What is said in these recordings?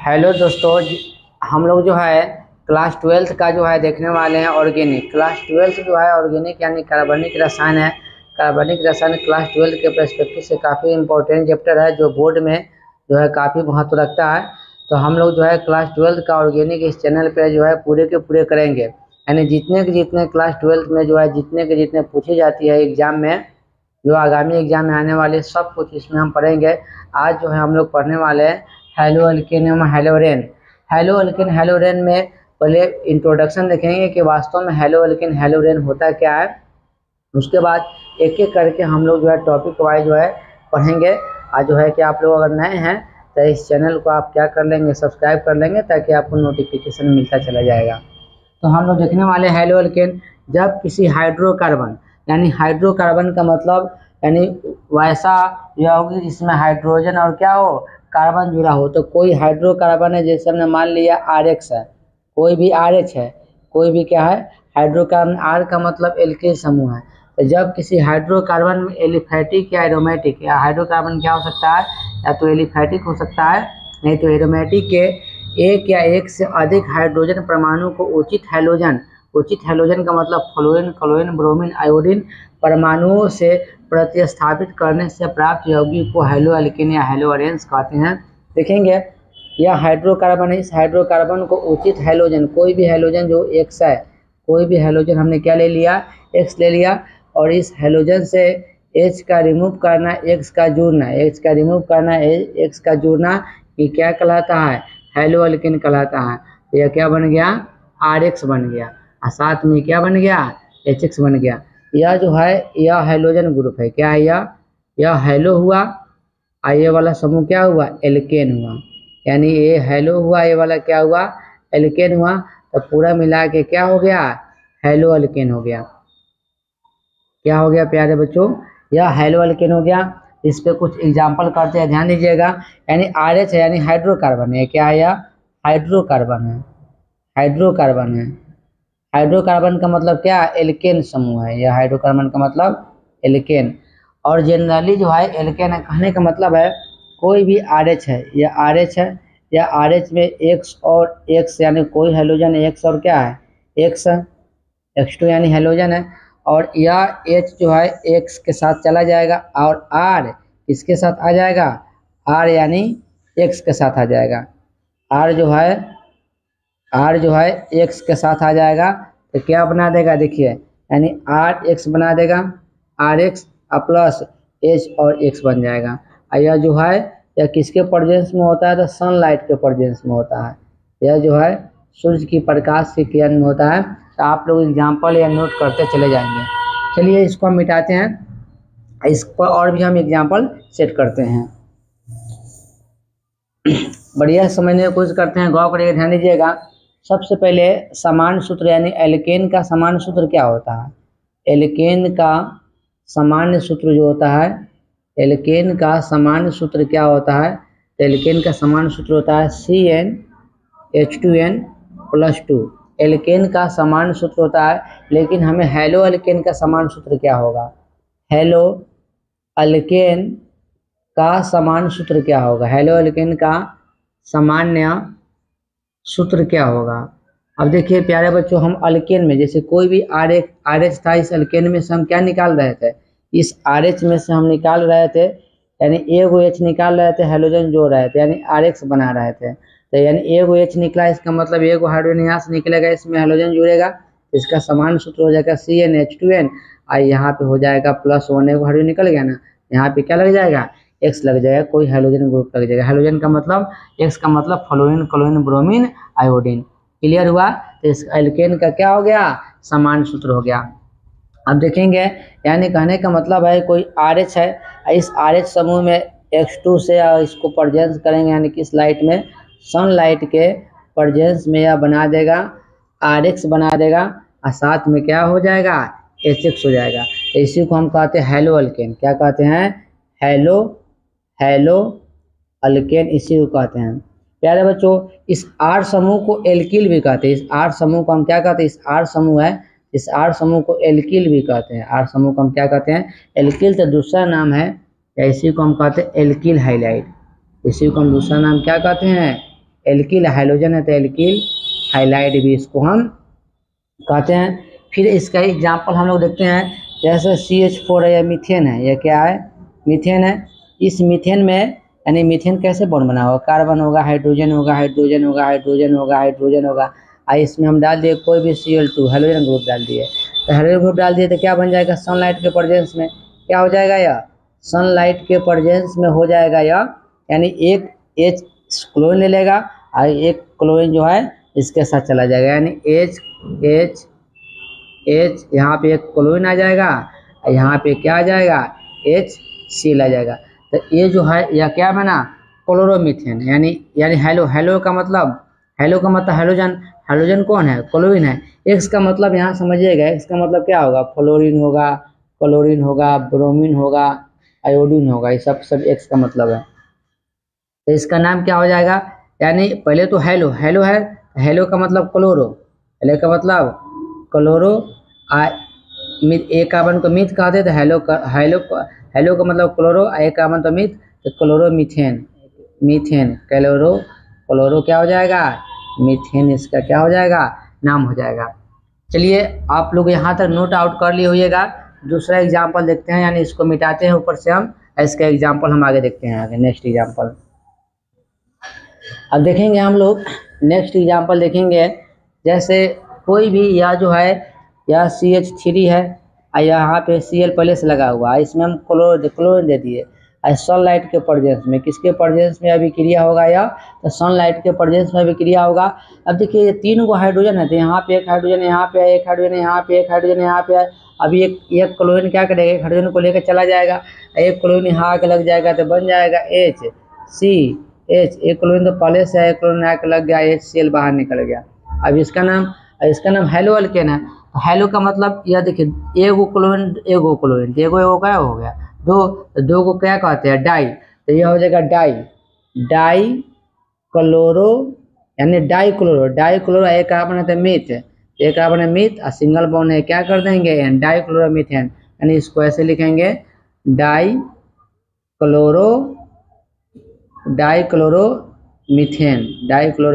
Hello दोस्तों हम लोग जो है क्लास ट्वेल्थ का जो है देखने वाले हैं ऑर्गेनिक। क्लास ट्वेल्थ जो है ऑर्गेनिक यानी कार्बनिक रसायन है। कार्बनिक रसायन क्लास ट्वेल्थ के पर्सपेक्टिव से काफ़ी इंपॉर्टेंट चैप्टर है जो बोर्ड में जो है काफ़ी महत्व रखता है। तो हम लोग जो है क्लास ट्वेल्थ का ऑर्गेनिक इस चैनल पे जो है पूरे के पूरे करेंगे, यानी जितने के जितने क्लास ट्वेल्थ में जो है जितने के जितने पूछी जाती है एग्जाम में, जो आगामी एग्जाम में आने वाले सब कुछ इसमें हम पढ़ेंगे। आज जो है हम लोग पढ़ने वाले हैं हेलो अल्केन एवं हेलोरेन। हेलो अल्केन हेलोरेन में पहले इंट्रोडक्शन देखेंगे कि वास्तव में हेलो अल्केन हेलोरेन होता क्या है। उसके बाद एक एक करके हम लोग जो है टॉपिक वाइज जो है पढ़ेंगे। आज जो है कि आप लोग अगर नए हैं तो इस चैनल को आप क्या कर लेंगे, सब्सक्राइब कर लेंगे ताकि आपको नोटिफिकेशन मिलता चला जाएगा। तो हम लोग देखने वाले हेलो अल्केन, जब किसी हाइड्रोकार्बन यानी हाइड्रोकार्बन का मतलब यानी वैसा यौगिक जिसमें हाइड्रोजन और क्या हो कार्बन जुड़ा हो। तो कोई हाइड्रोकार्बन है, जैसे हमने मान लिया RH है, कोई भी RH है, कोई भी क्या है हाइड्रोकार्बन। R का मतलब एल्किल समूह है। तो जब किसी हाइड्रोकार्बन में एलिफैटिक या एरोमेटिक, या हाइड्रोकार्बन क्या हो सकता है, या तो एलिफैटिक हो सकता है नहीं तो एरोमेटिक के एक या एक से अधिक हाइड्रोजन परमाणु को उचित हैलोजन का मतलब फ्लोरीन, क्लोरीन, ब्रोमीन, आयोडीन परमाणुओं से प्रतिस्थापित करने से प्राप्त यौगिक को हेलो अल्केन या हेलो अरेन्स कहते हैं। देखेंगे यह हाइड्रोकार्बन है, इस हाइड्रोकार्बन को उचित हैलोजन, कोई भी हैलोजन जो X है, कोई भी हैलोजन हमने क्या ले लिया, X ले लिया, और इस हैलोजन से H का रिमूव करना, X का जुड़ना, H का रिमूव करना, X का जुड़ना, ये क्या कहलाता है, हेलो अल्केन कहलाता है। तो यह क्या बन गया, RH बन गया, और साथ में क्या बन गया, HX बन गया। यह जो है यह हैलोजन ग्रुप है, क्या है यह हेलो हुआ, और ये वाला समूह क्या हुआ, एल्केन हुआ। यानी ये हेलो हुआ, ये वाला क्या हुआ, एल्केन हुआ। तो पूरा मिला के क्या हो गया, हेलो अल्केन हो गया। क्या हो गया प्यारे बच्चों, यह हेलो अल्केन हो गया। इस पे कुछ एग्जाम्पल करते हैं, ध्यान दीजिएगा। यानी RH है यानी हाइड्रोकार्बन है, क्या है, यह हाइड्रोकार्बन है, हाइड्रोकार्बन है। हाइड्रोकार्बन का मतलब क्या, एल्केन समूह है। यह हाइड्रोकार्बन का मतलब एल्केन। और जनरली जो है एल्केन कहने का मतलब है कोई भी RH है, यह RH है, या RH में X और X यानी कोई हैलोजन X और क्या है X2 यानी हैलोजन है, और यह H जो है X के साथ चला जाएगा, और R इसके साथ आ जाएगा, R यानी X के साथ आ जाएगा। R जो है X के साथ आ जाएगा तो क्या बना देगा, देखिए यानी RX बना देगा, RX प्लस H और X बन जाएगा। और यह जो है यह किसके प्रेजेंस में होता है, तो सनलाइट के प्रेजेंस में होता है। यह जो है सूर्य की प्रकाश के किरण में होता है। तो आप लोग एग्जाम्पल या नोट करते चले जाएंगे। चलिए इसको हम मिटाते हैं, इस पर और भी हम एग्जाम्पल सेट करते हैं। बढ़िया समझने की कोशिश करते हैं, गौर करिए, ध्यान दीजिएगा। सबसे पहले समान सूत्र यानी एल्केन का समान सूत्र क्या होता है। एल्केन का सामान्य सूत्र जो होता है, एल्केन का सामान्य सूत्र क्या होता है, तो एल्केन का सामान्य सूत्र होता है CnH2n+2। एल्केन का सामान्य सूत्र होता है, लेकिन हमें हेलो अल्केन का सामान्य सूत्र क्या होगा, हेलो अल्केन का सामान्य सूत्र क्या होगा, हेलो अल्केन का सामान्य सूत्र क्या होगा। अब देखिए प्यारे बच्चों, हम अल्केन में जैसे कोई भी RH था, इस अल्केन में से हम क्या निकाल रहे थे, इस RH में से हम निकाल रहे थे, यानी एगो H निकाल रहे थे, हैलोजन जोड़ रहे थे, यानी RX बना रहे थे। तो यानी एगो H निकला, इसका मतलब एगो हाइड्रोजन यहाँ से निकलेगा, इसमें हैलोजन जुड़ेगा, इसका समान सूत्र हो जाएगा CnH2n, और यहाँ पे हो जाएगा +1, एगो हाइड्रोजन निकल गया ना, यहाँ पे क्या लग जाएगा, X लग जाएगा, कोई हैलोजन ग्रुप लग जाएगा। हैलोजन का मतलब X का मतलब fluorine, chlorine, bromine, iodine. Clear हुआ। तो इस एल्केन का क्या हो गया, समान सूत्र हो गया। अब देखेंगे, यानी कहने का मतलब है कोई RH है, इस RH समूह में X2 से इसको प्रेजेंस करेंगे, यानी कि इस लाइट में सनलाइट के प्रेजेंस में यह बना देगा, RX बना देगा, और साथ में क्या हो जाएगा, HX हो जाएगा। तो इसी को हम कहते हैं हेलो अल्केन। क्या कहते हैं, हेलो अल्केन, इसी को कहते हैं। प्यारे बच्चों, इस R समूह को एल्किल भी कहते हैं। इस R समूह को हम क्या कहते हैं, इस R समूह है, इस R समूह को एल्किल भी कहते हैं। R समूह को हम क्या कहते हैं, एल्किल। तो दूसरा नाम है, या इसी को हम कहते हैं एल्किल हाइलाइड। इसी को हम दूसरा नाम क्या कहते हैं, एल्किल हाइड्रोजन है तो एल्किल हाइलाइड भी इसको हम कहते हैं। फिर इसका एग्जाम्पल हम लोग देखते हैं, जैसे CH4 है या मीथेन है, यह क्या है, मीथेन है। इस मीथेन में यानी मीथेन कैसे बॉन्ड बना होगा, कार्बन होगा, हाइड्रोजन होगा, हाइड्रोजन होगा, हाइड्रोजन होगा, हाइड्रोजन होगा। इसमें हम डाल दिए कोई भी Cl2 हाइड्रोजन ग्रुप डाल दिए, तो हाइड्रोजन ग्रुप डाल दिए तो क्या बन जाएगा, सनलाइट के प्रेजेंस में क्या हो जाएगा, यह सनलाइट के प्रेजेंस में हो जाएगा यह, यानी एक H क्लोरीन ले लेगा और एक क्लोरीन जो है इसके साथ चला जाएगा, यानी H यहाँ पे एक क्लोरीन आ जाएगा और यहाँ पे क्या आ जाएगा, HCl आ जाएगा। तो ये जो है यह क्या बना, क्लोरोमीथेन, यानी हेलो का मतलब हाइड्रोजन कौन है, क्लोरीन है। एक्स का मतलब यहाँ समझिएगा, एक्स का मतलब क्या होगा, फ्लोरीन होगा, क्लोरीन होगा, ब्रोमीन होगा, आयोडीन होगा, ये सब एक्स का मतलब है। तो इसका नाम क्या हो जाएगा, यानी पहले तो हेलो है, हेलो का मतलब क्लोरो, हेलो का मतलब क्लोरो, एक कार्बन को मीथ कहते तो हेलो का मतलब क्लोरो, एक कार्बन तो मीथ तो क्लोरोमीथेन, मीथेन क्लोरो क्या हो जाएगा, मीथेन, इसका क्या हो जाएगा, नाम हो जाएगा। चलिए आप लोग यहाँ तक नोट आउट कर लिए होइएगा। दूसरा एग्जाम्पल देखते हैं, यानी इसको मिटाते हैं ऊपर से हम, इसका एग्जाम्पल हम आगे देखते हैं, आगे नेक्स्ट एग्जाम्पल। अब देखेंगे हम लोग नेक्स्ट एग्जाम्पल देखेंगे, जैसे कोई भी या जो है या CH3 है और यहाँ पे Cl पहले से लगा हुआ है, इसमें हम क्लोरीन दे दिए सनलाइट के प्रेजेंस में, किसके प्रेजेंस में अभिक्रिया होगा, या तो सनलाइट के प्रेजेंस में अभिक्रिया होगा। अब देखिए ये 3 गो हाइड्रोजन है, तो यहाँ पे एक हाइड्रोजन, यहाँ पे एक हाइड्रोजन, यहाँ पे एक हाइड्रोजन, यहाँ पे है। अभी एक क्लोरीन क्या करेगा, एक हाइड्रोजन को लेकर चला जाएगा, एक क्लोरीन यहाँ आके लग जाएगा तो बन जाएगा HCH, एक क्लोरीन तो पहले से है, एक क्लोरीन आके लग गया, HCl बाहर निकल गया। अब इसका नाम हेलो अल्केन है। हेलो का मतलब यह देखिए, एगो क्लोरीन तो एगो क्या हो गया, दो को क्या कहते हैं, डाई, तो यह हो जाएगा डाई क्लोरो, यानी डाई क्लोरो, एक कार्बन है तो मीथ, एक कार्बन है मीथ और सिंगल बॉन्ड है, क्या कर देंगे, डाई क्लोरोमीथेन, यानी इसको ऐसे लिखेंगे डाई क्लोरो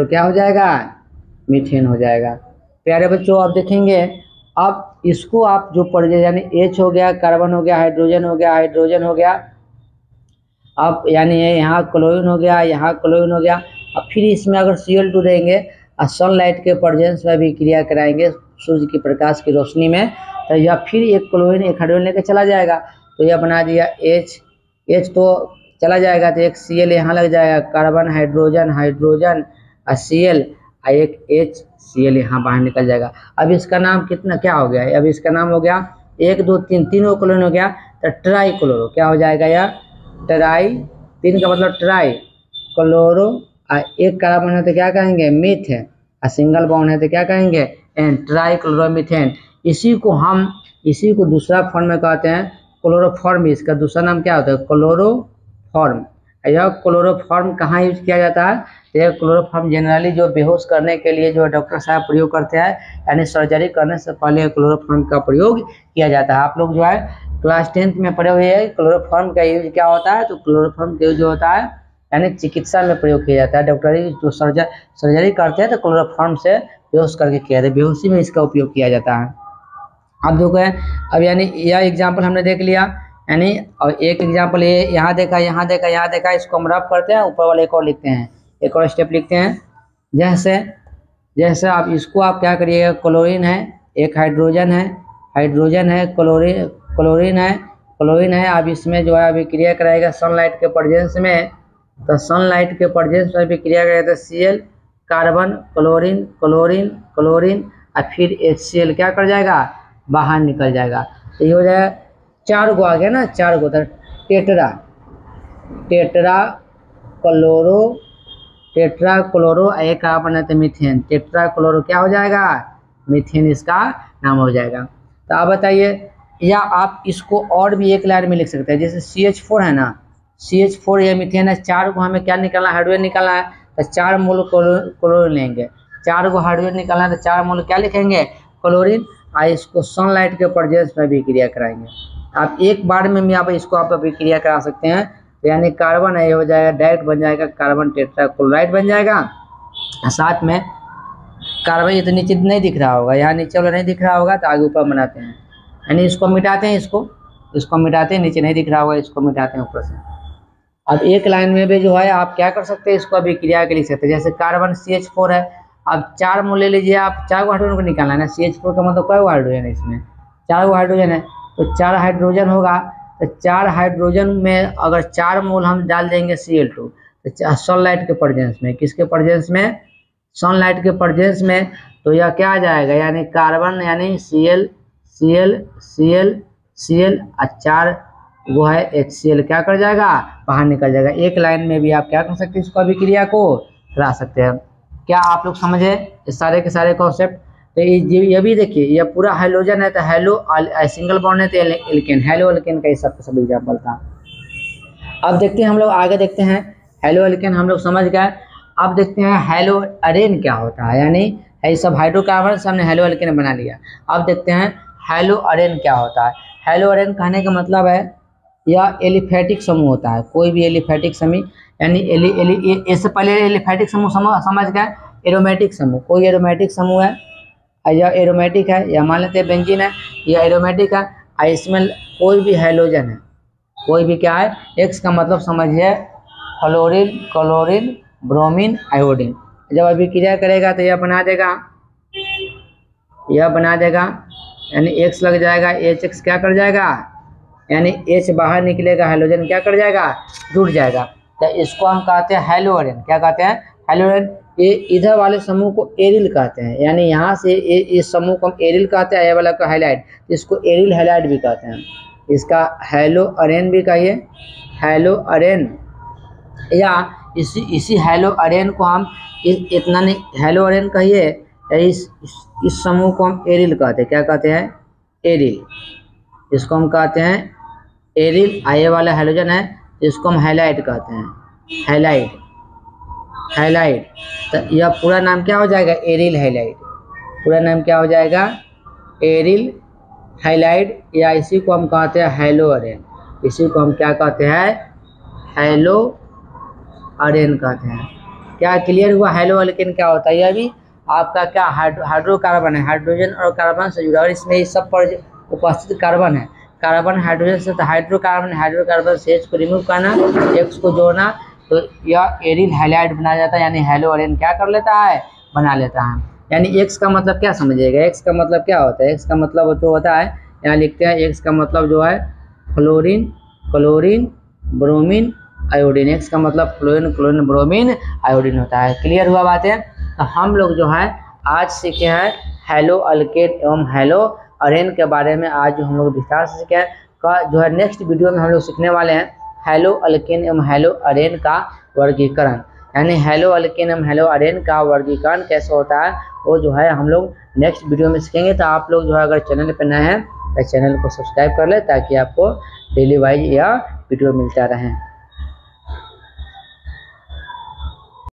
क्या हो जाएगा, मीथेन हो जाएगा। प्यारे बच्चों आप देखेंगे, अब इसको आप जो पढ़े, यानी H हो गया, कार्बन हो गया, हाइड्रोजन हो गया, अब यानी यहाँ क्लोरीन हो गया, यहाँ क्लोरीन हो गया। अब फिर इसमें अगर Cl2 देंगे और सनलाइट के प्रेजेंस में भी क्रिया कराएंगे सूर्य की प्रकाश की रोशनी में, तो यह फिर एक क्लोरीन एक हाइड्रोजन लेकर चला जाएगा, तो यह बना दिया H तो चला जाएगा, तो एक Cl यहाँ लग जाएगा, कार्बन हाइड्रोजन और Cl, एक HCl यहाँ बाहर निकल जाएगा। अब इसका नाम क्या हो गया, अब इसका नाम हो गया 1 2 3 तीनों क्लोरीन हो गया, तो ट्राई क्लोरो क्या हो जाएगा, या ट्राई, 3 का मतलब ट्राई क्लोरो, एक कार्बन है तो क्या कहेंगे, मीथ है, और सिंगल बॉन्ड है तो क्या कहेंगे, ट्राई क्लोरोमीथेन। इसी को दूसरा फॉर्म में कहते हैं क्लोरोफॉर्म। इसका दूसरा नाम क्या होता है, क्लोरोफॉर्म। यह क्लोरोफॉर्म कहाँ यूज किया जाता है, यह क्लोरोफॉर्म जनरली जो बेहोश करने के लिए जो डॉक्टर साहब प्रयोग करते हैं, यानी सर्जरी करने से पहले क्लोरोफॉर्म का प्रयोग किया जाता है। आप लोग जो है क्लास 10th में पढ़े हुए हैं क्लोरोफॉर्म का यूज क्या होता है, तो क्लोरोफॉर्म का यूज जो होता है यानी चिकित्सा में प्रयोग किया जाता है। डॉक्टरी जो सर्जरी करते हैं तो क्लोरोफॉर्म से बेहोश करके किया जाता है, बेहोशी में इसका उपयोग किया जाता है। अब देखो अब यानी यह एग्जाम्पल हमने देख लिया, यानी और एक एग्जाम्पल ये यहाँ देखा, इसको हम रफ करते हैं, ऊपर वाले एक और लिखते हैं, एक और स्टेप लिखते हैं। जैसे आप इसको आप क्या करिएगा, क्लोरीन है, एक हाइड्रोजन है, क्लोरीन है। अब इसमें जो है अभी क्रिया कराएगा सनलाइट के प्रेजेंस में, तो सनलाइट के प्रेजेंस में भी क्रिया करेगा, तो Cl कार्बन क्लोरीन और फिर HCl क्या कर जाएगा, बाहर निकल जाएगा। तो ये हो जाएगा 4 गो आ गया ना, 4 गो, तो टेट्रा क्लोरो एक कार्बन है तो मीथेन, टेट्रा क्लोरो क्या हो जाएगा, मीथेन इसका नाम हो जाएगा। तो आप बताइए, या आप इसको और भी एक लाइन में लिख सकते हैं, जैसे CH4 है ना, CH4 ये मीथेन है, 4 को हमें क्या निकालना है, हाइड्रोजन निकालना है, तो 4 मोल क्लोरीन लेंगे, 4 को हाइड्रोजन निकालना है तो 4 मोल क्या लिखेंगे, क्लोरीन, और इसको सनलाइट के प्रेजेंस में भी क्रिया कराएंगे। आप एक बार में भी आप इसको आप अभिक्रिया करा सकते हैं, यानी कार्बन है, ये हो जाएगा डायरेक्ट बन जाएगा कार्बन टेट्राक्लोराइड बन जाएगा, साथ में कार्बन ये तो नीचे नहीं दिख रहा होगा, यहाँ नीचे वाला नहीं दिख रहा होगा तो आगे ऊपर बनाते हैं, यानी इसको मिटाते हैं, इसको मिटाते हैं, नीचे नहीं दिख रहा होगा इसको मिटाते हैं ऊपर से। अब एक लाइन में भी जो है आप क्या कर सकते हैं, इसको अभिक्रिया के लिख सकते हैं। जैसे कार्बन CH4 है, अब 4 मोल ले लीजिए आप, 4 हाइड्रोजन को निकालना है ना। CH4 का मतलब क्या हाइड्रोजन है, इसमें 4 हाइड्रोजन है, तो 4 हाइड्रोजन होगा। तो 4 हाइड्रोजन में अगर 4 मोल हम डाल देंगे Cl2, तो सनलाइट के प्रेजेंस में, किसके प्रेजेंस में, सनलाइट के प्रेजेंस में, तो यह क्या आ जाएगा, यानी कार्बन यानी Cl Cl Cl Cl और 4 वो है HCl क्या कर जाएगा, बाहर निकल जाएगा। एक लाइन में भी आप क्या कर सकते हैं, इसको अभिक्रिया को करा सकते हैं। क्या आप लोग समझे इस सारे के सारे कॉन्सेप्ट। तो ये भी देखिए, ये पूरा हाइड्रोजन है तो हेलो सिंगल बॉन्ड है तो एल्केन, हेलो एल्केन का ये सब एग्जाम्पल था। अब देखते हैं हम लोग आगे देखते हैं, हेलो एल्केन हम लोग समझ गए। अब देखते हैं हेलो अरेन क्या होता है, यानी ये सब हाइड्रोकार्बन से हमने हेलो एल्केन बना लिया। अब देखते हैं हेलो अरेन क्या होता है। हेलो अरेन कहने का मतलब है यह एलिफेटिक समूह होता है, कोई भी एलिफेटिक समूह, यानी इससे पहले एलिफेटिक समूह समझ गए, एरोमेटिक समूह, कोई एरोमेटिक समूह है, यह एरोमेटिक है, या मान लेते हैं बेंजीन है, यह एरोमेटिक है, और इसमें कोई भी हैलोजन है, कोई भी क्या है, एक्स का मतलब समझिए फ्लोरीन, क्लोरीन, ब्रोमीन, आयोडीन। जब अभिक्रिया करेगा तो यह बना देगा, यानी एक्स लग जाएगा, HX क्या कर जाएगा, यानी H बाहर निकलेगा, हाइड्रोजन क्या कर जाएगा, जुड़ जाएगा। तो इसको हम कहते हैं हेलो अरेन। क्या कहते हैं, हेलो अरेन। ये इधर वाले समूह को एरिल कहते हैं, यानी यहाँ से इस समूह को हम एरिल कहते हैं, ये वाला को हाइलाइट, इसको एरिल हाइलाइट भी कहते हैं। इसका हेलो अरेन भी कहिए, हेलो अरेन, या इसी हेलो अरेन को हम इतना नहीं, हेलो अरेन कहिए, इस समूह को हम एरिल कहते हैं। क्या कहते हैं, एरिल, इसको हम कहते हैं एरिल। आए वाला हाइड्रोजन है इसको हम हाइलाइट कहते हैं, हाइलाइट। तो यह पूरा नाम क्या हो जाएगा, एरिल हाइलाइट, पूरा नाम क्या हो जाएगा, एरिल हाइलाइट, या इसी को हम कहते हैं हेलो अरेन, इसी को हम क्या कहते हैं, हेलो अरेन कहते हैं। क्या क्लियर हुआ, हेलो अल्केन क्या होता है। यह भी आपका क्या हाइड्रोकार्बन है, हाइड्रोजन और कार्बन से जुड़ा, और इसमें इस सब पर उपस्थित कार्बन है, कार्बन हाइड्रोजन से, तो हाइड्रोकार्बन से H को रिमूव करना, X को जोड़ना, तो यह एरिल हाइलाइट बना जाता है, यानी हेलो अरेन क्या कर लेता है, बना लेता है। यानी X का मतलब क्या समझिएगा, X का मतलब क्या होता है, X का मतलब जो होता है, यहाँ लिखते हैं X का मतलब जो है fluorine, chlorine, bromine, iodine. X का मतलब फ्लोरीन, क्लोरीन, ब्रोमीन, आयोडीन होता है। क्लियर हुआ बातें। तो हम लोग जो है आज सीखे हैं हेलो अल्केन एवं हेलो अरेन के बारे में, आज जो हम लोग विस्तार से सीखे हैं, का जो है नेक्स्ट वीडियो में हम लोग सीखने वाले हैं हेलो अल्केन एवं हेलो अरेन का वर्गीकरण, यानी हेलो अल्केन एवं हेलो अरेन का वर्गीकरण कैसे होता है वो जो है हम लोग नेक्स्ट वीडियो में सीखेंगे। तो आप लोग जो है अगर चैनल पर नए हैं तो चैनल को सब्सक्राइब कर ले, ताकि आपको डेली वाइज या वीडियो मिलता रहे।